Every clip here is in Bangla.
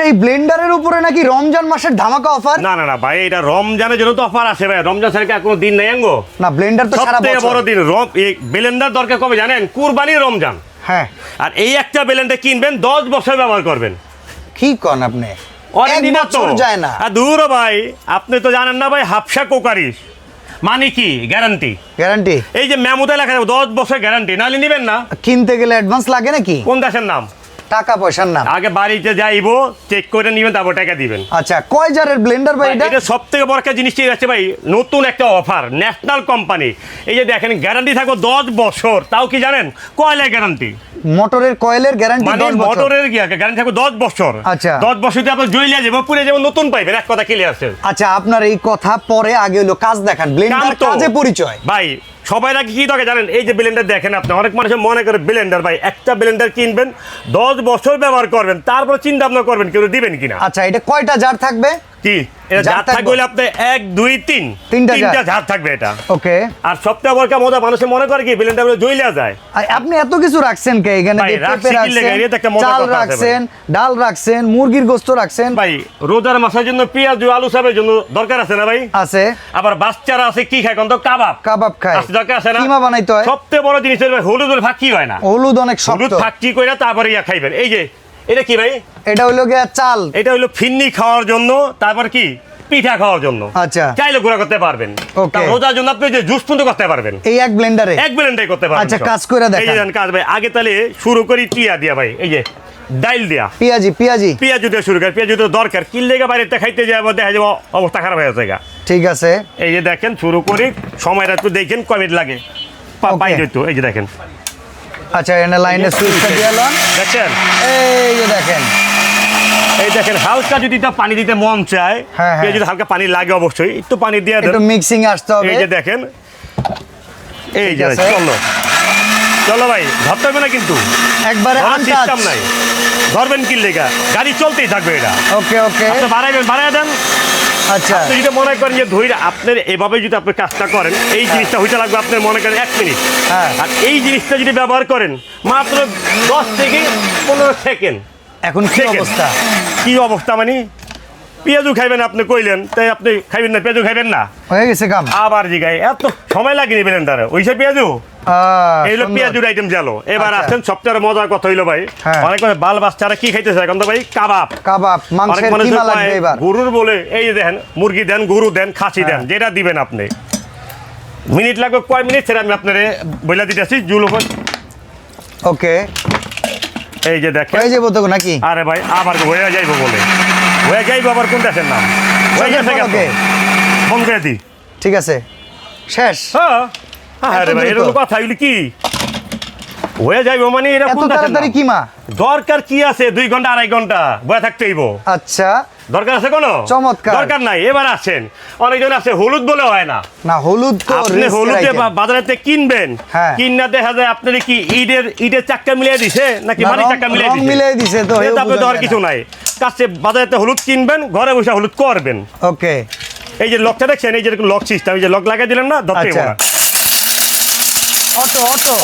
আচ্ছা, এই ব্লেন্ডারের উপরে নাকি রমজান মাসের ধামাকা অফার? না না না ভাই, এটা রমজানের জন্য তো অফার আছে ভাই। রমজান ছাড়া কোনো দিন নাই আঙ্গো। না, ব্লেন্ডার তো সারা সবথেকে বছর। বড় দিন এই ব্লেন্ডার দরকার কবে জানেন? কুরবানির রমজান। হ্যাঁ, আর এই একটা ব্লেন্ডার কিনবেন 10 বছর ব্যবহার করবেন। কি কোন আপনি? এক বছর যায় না। আর দূর ভাই, আপনি তো জানেন না ভাই, হাফসা কোকারিস মানে কি গ্যারান্টি। গ্যারান্টি এই যে মেমোতে লেখা থাকবে 10 বছর গ্যারান্টি, নাহলে নিবেন না। কিনতে গেলে অ্যাডভান্স লাগে নাকি? কোন দেশের নাম? টাকা পয়সার নাম। আগে বাড়িতে যাইবো, চেক করে নিবেন, তারপর টাকা দিবেন। আচ্ছা, কয় জারের ব্লেন্ডার ভাই এটা? এটা সবথেকে বড় একটা জিনিস আছে ভাই, নতুন একটা অফার, ন্যাশনাল কোম্পানি। এই যে দেখেন, গ্যারান্টি থাকবে 10 বছর। তাও কি জানেন? কয়লার গ্যারান্টি। মোটরের কয়েলের গ্যারান্টি মানে 10 বছর। মোটরের কি গ্যারান্টি থাকবে 10 বছর। আচ্ছা, 10 বছর দিয়ে আপনি জ্বলিয়ে যাবো, পুড়ে যাবো, নতুন পাইবেন। এক কথা ক্লিয়ার আছে। আচ্ছা, আপনার এই কথা পরে, আগে হলো কাজ দেখান। ব্লেন্ডার কাজে পরিচয় ভাই। সবাই নাকি কি দরকার জানেন? এই যে ব্লেন্ডার দেখেন আপনি, অনেক মানুষ মনে করে ব্লেন্ডার ভাই, একটা ব্লেন্ডার কিনবেন 10 বছর ব্যবহার করবেন, তারপর চিন্তা ভাবনা করবেন কেউ দিবেন কিনা। আচ্ছা, এটা কয়টা জার থাকবে? কি এটা জার থাকবে হলে আপনি 1 2 3 তিনটা জার থাকবে এটা। ওকে। আর সবথেকে বড় মজা, মানুষে মনে করে কি ব্লেন্ডার বলে জ্বলিয়া যায়। আপনি এত কিছু রাখছেন কে? এখানে ভাই, পেঁপে রাখছেন, চাল রাখছেন, ডাল রাখছেন, মুরগির গোশত রাখছেন। ভাই, রোজার মাসের জন্য পেঁয়াজ আলু সাবের জন্য দরকার আছে না ভাই? আছে। আবার বাচ্চারা আছে কি খায়? তো কাবাব খায়, দরকার আছে না? কিমা বানাইতে হয়। সবথেকে বড় জিনিস ভাই, হলুদের ফাঁকি হয় না? হলুদ অনেক শক্ত। হলুদ ফাঁকি কইরা তারপরে খাইবেন। এই যে এটা কি ভাই? এটা হলো গিয়া চাল। এটা হলো ফিন্নি খাওয়ার জন্য, তারপর কি পিঠা খাওয়ার জন্য। আচ্ছা, চাইলে গুঁড়া করতে পারবেন। রোজার জন্য আপনি যে জুস পর্যন্ত করতে পারবেন এই এক ব্লেন্ডারে। এক ব্লেন্ডারে করতে পারবেন। আচ্ছা, কাজ করে দেখেন। এই যে কাজ ভাই, আগে তাহলে শুরু করি টিয়া দিয়া ভাই। এই যে ডাইল দিয়া পেঁয়াজি পেঁয়াজ দিয়ে শুরু করি। পেঁয়াজ তো দরকার, কিনলে বাইরেতে খাইতে যাবো, দেখা যাবো অবস্থা খারাপ হয়ে যাচ্ছে। ঠিক আছে। এই যে দেখেন, শুরু করি, সময়টা একটু দেখেন কয় মিনিট লাগে। পাই যেত। এই যে দেখেন। আচ্ছা, এখানে লাইনে সুইচটা দিয়ে লন। দেখছেন? এই যে দেখেন, এই দেখেন, হালকা যদি পানি দিতে মন চায়, যদি হালকা পানি লাগে অবশ্যই একটু পানি দিয়ে দেন, একটু মিক্সিং আসতে হবে। এই যে দেখেন, এই যে চলো ভাই, ধরতে হবে না কিন্তু, একবারে সিস্টেম নাই। ধরবেন কি লেগা, গাড়ি চলতেই থাকবে এটা। ওকে ওকে, বাড়াইবেন, বাড়াই দেন। আচ্ছা, আপনি যদি মনে করেন যে ধৈর্য, আপনার এভাবে যদি আপনি কাজটা করেন, এই জিনিসটা হইতে লাগবে আপনার মনে করেন 1 মিনিট। আর এই জিনিসটা যদি ব্যবহার করেন মাত্র 10 থেকে 15 সেকেন্ড। এখন কি অবস্থা? কি অবস্থা মানে? পেঁয়াজু খাইবেন আপনি কইলেন, তাই আপনি খাইবেন না? পেঁয়াজু খাইবেন না? হয়ে গেছে কাম। আবার জিগাই, এত সময় লাগেনি ব্লেন্ডারে ওইসব পেঁয়াজু। এইগুলো পেঁয়াজুর আইটেম জালো। এবার আসেন সবচেয়ে মজার কথা হইলো ভাই, অনেক বাল বাচ্চারা কি খাইতেছে এখন তো ভাই? কাবাব। মাংসের কিমা লাগবে এবার। গরুর বলে, এই যে দেখেন, মুরগি দেন, গরু দেন, খাসি দেন, যেটা দিবেন আপনি। মিনিট লাগবে কয় মিনিট সেটা আমি আপনারে বইলা দিতেছি। ওকে, এই যে দেখেন, হয়ে যাবো তো নাকি? আরে ভাই, আবার হয়ে যাইবো বলে, হয়ে যাইবো আবার কোন দেশের নাম? হয়ে গেছে, ফোন করে দি। ঠিক আছে, শেষ। আরে ভাই, এরকম কথা হইলি কি? হয়ে যাইবো মানে এরকম তাড়াতাড়ি কিমা? দরকার কি আছে? 2 ঘন্টা 2.5 ঘন্টা বয়ে থাকতে হইব। আচ্ছা, দরকার আছে কোনো? চমৎকার। দরকার নাই। এবার আসেন, অনেকজন আছে হলুদ বলে হয় না। না, হলুদ তো আপনি হলুদে বাজারেতে কিনবেন, কিনা দেখা যায় আপনার কি ইটের চাক্কা মিলিয়ে দিছে নাকি মাটি চাক্কা মিলিয়ে দিছে? তো তারপরে তো আর কিছু নাই। কাছে বাজারেতে হলুদ কিনবেন, ঘরে বসে হলুদ করবেন। ওকে, এই যে লকটা দেখছেন, এই যে লক সিস্টেম, এই যে লক লাগাই দিলেন না, ধরতে হবে না।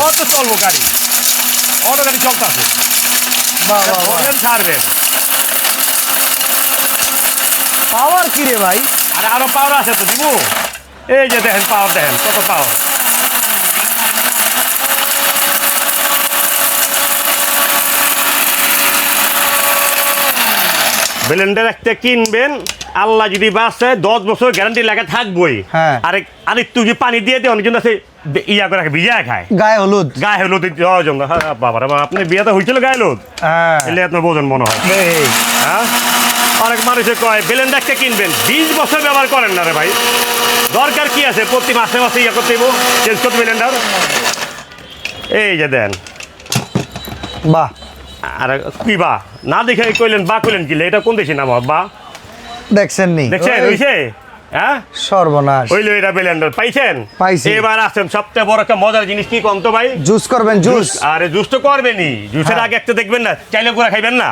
অটো চলবো গাড়ি, অটো গাড়ি চলতেছে। ছাড়বেন। পাওয়ার কি রে ভাই? আরো পাওয়ার আছে তো দিব। এই যে দেখেন, পাওয়ার দেখেন, কত পাওয়ার। ব্লেন্ডার একটা কিনবেন, আল্লাহ যদি বাঁচে 10 বছর গ্যারান্টি লাগা থাকবোই। আরেকটু যদি পানি দিয়ে দিয়ে অনেকজন আছে ইয়া করে ভিজা খায়, গায়ে হলুদ দেওয়ার জন্য। বাবা রে বাবা, আপনি বিয়েতে হয়েছিল গায়ে হলুদ? এলে আপনার বোঝেন মনে হয়। অনেক মানুষে কয় ব্লেন্ডার একটা কিনবেন, 20 বছর ব্যবহার করেন না রে ভাই। দরকার কি আছে প্রতি মাসে মাসে ইয়া করতে চেঞ্জ করতে ব্লেন্ডার? এই যে দেন, বাহ। আর কি বা না দেখে কইলেন বা কইলেন কি? এটা কোন দেশে নাম? বা দেখছেন নি? দেখছেন হইছে? সর্বনাশ হইলো। এটা ব্লেন্ডার পাইছেন? পাইছি। এবার আসেন সবচেয়ে বড় একটা মজার জিনিস কি কোন তো ভাই? জুস করবেন? জুস? আরে জুস তো করবেনই। জুসের আগে একটা দেখবেন না, চাইলে গুঁড়া খাইবেন না?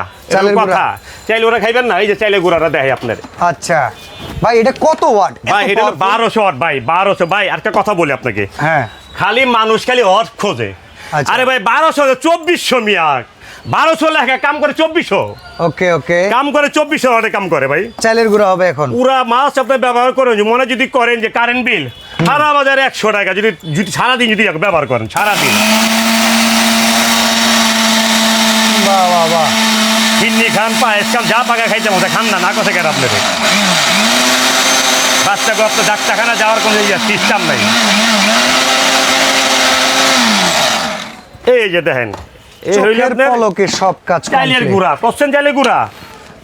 কথা, চাইলে গুঁড়া খাইবেন না? এই যে চাইলে গুঁড়াটা দেখে আপনার। আচ্ছা ভাই, এটা কত ওয়াট? ভাই এটা 1200 ওয়াট ভাই, 1200। ভাই আর একটা কথা বলি আপনাকে, খালি মানুষ খালি ওয়াট খোঁজে। আরে ভাই 1200 2400 মিয়া, 1200 লেখা কাম করে 2400। ওকে ওকে, কাম করে 2400 টাকা কাম করে ভাই। চালের গুঁড়া হবে এখন পুরা মাস আপনি ব্যবহার করেন, মনে যদি করেন যে কারেন্ট বিল সারা বাজারে 100 টাকা, যদি সারাদিন যদি ব্যবহার করেন সারাদিন। বাহ বাহ বাহ, চিন্নি খান, পায়েস খান, যা পাকা খাইতে মতো খান না, না কথা কেন আপনাদের বাচ্চাকে আপনার ডাক্তারখানা যাওয়ার কোনো সিস্টেম নাই। এই যে দেখেন, এই হইল চোখের আপনার পলকে সব কাজ চাইলের complete। গুঁড়া, করছেন চাইলের গুঁড়া।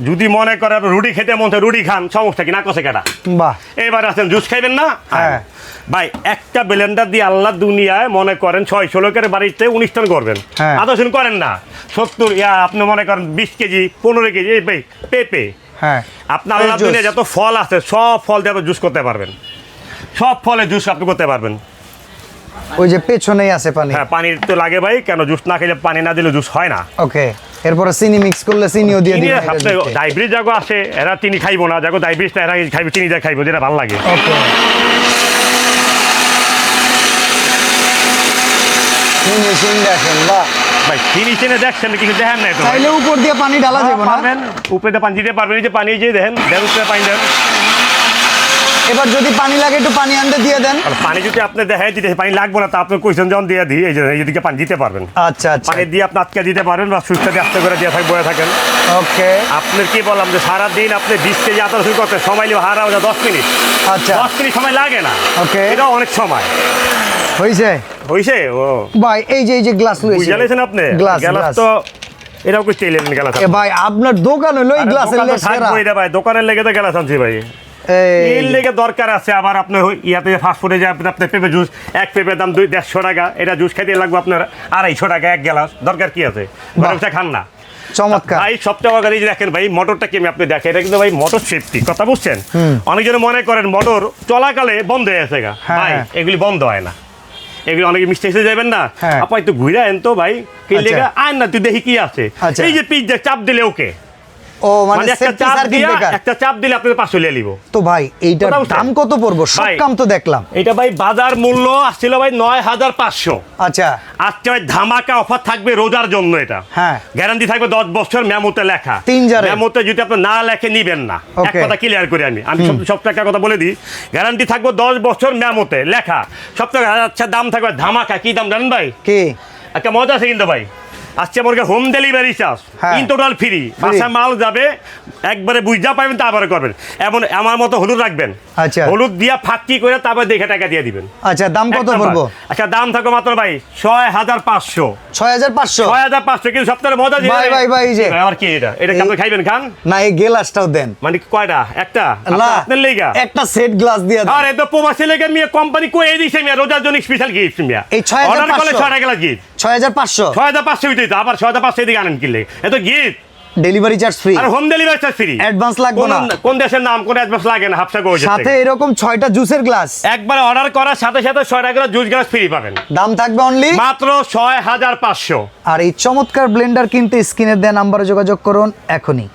যদি মনে করেন আপনি রুটি খেতে মন চায় রুটি খান, সমস্যা কি, না কষে কেটা। বাহ, এবার আছেন জুস খাইবেন না, হ্যাঁ। ভাই একটা ব্লেন্ডার দিয়ে আল্লাহ দুনিয়ায় মনে করেন 600 লোকের বাড়িতে অনুষ্ঠান করবেন, হ্যাঁ। আদর্শন করেন না 70 আপনি মনে করেন 20 কেজি 15 কেজি এই ভাই পেঁপে, হ্যাঁ আপনার আল্লাহ juice। দুনিয়া যত ফল আছে সব ফল দিয়ে আপনি জুস করতে পারবেন, সব ফলে জুস আপনি করতে পারবেন। ওই যে পেছনেই আছে পানি। হ্যাঁ, পানি তো লাগে ভাই, কেন জুস না খেলে পানি না দিলে জুস হয় না। ওকে, এরপরে চিনি মিক্স করলে চিনিও দিয়ে দিবেন এটার ভিতরে। ডায়াবেটিস যাগো আসে এরা চিনি খাইবো না, যাগো ডায়াবেটিস এরা খাইবে চিনি দিয়ে খাইবো, যেটা ভালো লাগে। ওকে, ফিনিশিং দেখেন, বাহ। ভাই চিনি চিনে দেখছেন কিছু দেখেন না তো, চাইলে উপর দিয়ে পানি ঢালা যাবে না? পারবেন উপরে পানি দিতে পারবেন, এই যে পানি যে দেখেন দেড় উপরে পানি দেন। এবার যদি পানি লাগে একটু পানি আনতে দিয়ে দেন। আর পানি যদি আপনি দেখাই দিতে পানি লাগবে না, তা আপনি কইছেন যখন দিয়ে দিই, এই যে এইদিকে পানি দিতে পারবেন। আচ্ছা আচ্ছা, পানি দিয়ে আপনি আটকে দিতে পারবেন বা সুইচটা দিয়ে আস্তে করে দিয়ে বয়ে থাকেন। ওকে, আপনার কি বললাম যে সারাদিন আপনি 20 কেজি আটা শুরু করতে সময় নিয়ে হারা 10 মিনিট, আচ্ছা 10 মিনিট সময় লাগে না। ওকে, এটা অনেক সময় হইছে হইছে। ও ভাই, এই যে গ্লাস লইছে, বুঝালেছেন আপনি গ্লাস গ্লাস গ্লাস তো এটাও কই তেলেন গ্লাস। এ ভাই, আপনার দোকান হলো এই গ্লাসের লেসেরা। ভাই দোকানের লেগে তো গ্লাস আনছি ভাই, এর লেগে দরকার আছে। আবার আপনার ইয়াতে ফাস্ট ফুডে যে আপনার পেঁপে জুস, এক পেঁপের দাম 150 টাকা, এটা জুস খাইতে লাগবে আপনার 250 টাকা এক গ্লাস, দরকার কি আছে, ঘরে খান না। চমৎকার ভাই সবচেয়ে বড় কথা এই যে দেখেন ভাই, মোটরটা কি আমি আপনি দেখেন, এটা কিন্তু ভাই মোটর সেফটি, কথা বুঝছেন। অনেকজন মনে করেন মোটর চলাকালে বন্ধ হয়ে গেছে গা, হ্যাঁ, ভাই হ্যাঁ। এগুলি বন্ধ হয় না, এগুলি অনেকে মিস্টেক হয়ে যাবেন না। হ্যাঁ। আপা একটু ঘুরে আন তো ভাই, কি আচ্ছা। লেগে আয় না, তুই দেখি কি আছে। আচ্ছা। এই যে পিজ্জা চাপ দিলে ওকে, ও মানে একটা সেফটি চাপ সার্কিট দিয়া ব্রেকার। একটা চাপ দিলে আপনি 500 লিয়ে নিব। তো ভাই এইটার কথা বুঝছেন? দাম কত পড়বো? সব ভাই, কাম তো দেখলাম। এটা ভাই বাজার মূল্য আসছিল ভাই 9500। আচ্ছা, আজকে ভাই ধামাকা অফার থাকবে রোজার জন্য, এটা হ্যাঁ। গ্যারান্টি থাকবে 10 বছর, মেমোতে লেখা। 3 জারে। মেমোতে যদি আপনি না লেখে নিবেন না, এক Okay. কথা ক্লিয়ার করে আমি সব টাকার কথা বলে দিই। গ্যারান্টি থাকবে 10 বছর, মেমোতে লেখা সব টাকা। আচ্ছা, দাম থাকবে ধামাকা, কি দাম জানেন ভাই? কি? একটা মজা আছে কিন্তু ভাই, আজকে আমার হোম ডেলিভারি চার্জ হ্যাঁ। ইন টোটাল ফ্রি, বাসায় মাল যাবে একবারে বুঝা পাবেন, তারপরে করবেন। এমন আমার মতো হলুদ রাখবেন, আচ্ছা। হলুদ দিয়া ফাঁকি করে তারপরে দেখে টাকা দিয়ে দিবেন। আচ্ছা, দাম কত এক নাম্বার। পড়বো? আচ্ছা, দাম থাকবে মাত্র ভাই 6500। 6500? 6500, কিন্তু সপ্তাহের মজা যে ভাই, ভাই, ভাই, এই যে। আবার কি এটা কি আপনি খাইবেন খান? না, এই গ্লাসটাও দেন। মানে কয়টা? একটা না, আপনার লেগা। একটা সেট গ্লাস দিয়ে দেন। আর এত প্রবাসী লেগে মিয়া কোম্পানি কই দিছে মিয়া, রোজার জন্য স্পেশাল গিফট মিয়া। এই 6500 অর্ডার করলে 6 টাকা গিফট। 6500 6500 হইতে তো আবার 6500 এদিকে আনেন কিনলে এত গিফট। ডেলিভারি চার্জ ফ্রি, আর home delivery charge free. Advance লাগবে না। কোন দেশের নাম, কোন অ্যাডভান্স লাগে না, হাফসা গো। সাথে এরকম 6টা জুসের গ্লাস, একবার অর্ডার করার সাথে সাথে 6 টাকা জুস গ্লাস ফ্রি পাবেন, দাম থাকবে অনলি মাত্র 6500। আর এই চমৎকার ব্লেন্ডার কিনতে স্ক্রিনে দেওয়া নাম্বারে যোগাযোগ করুন এখনই।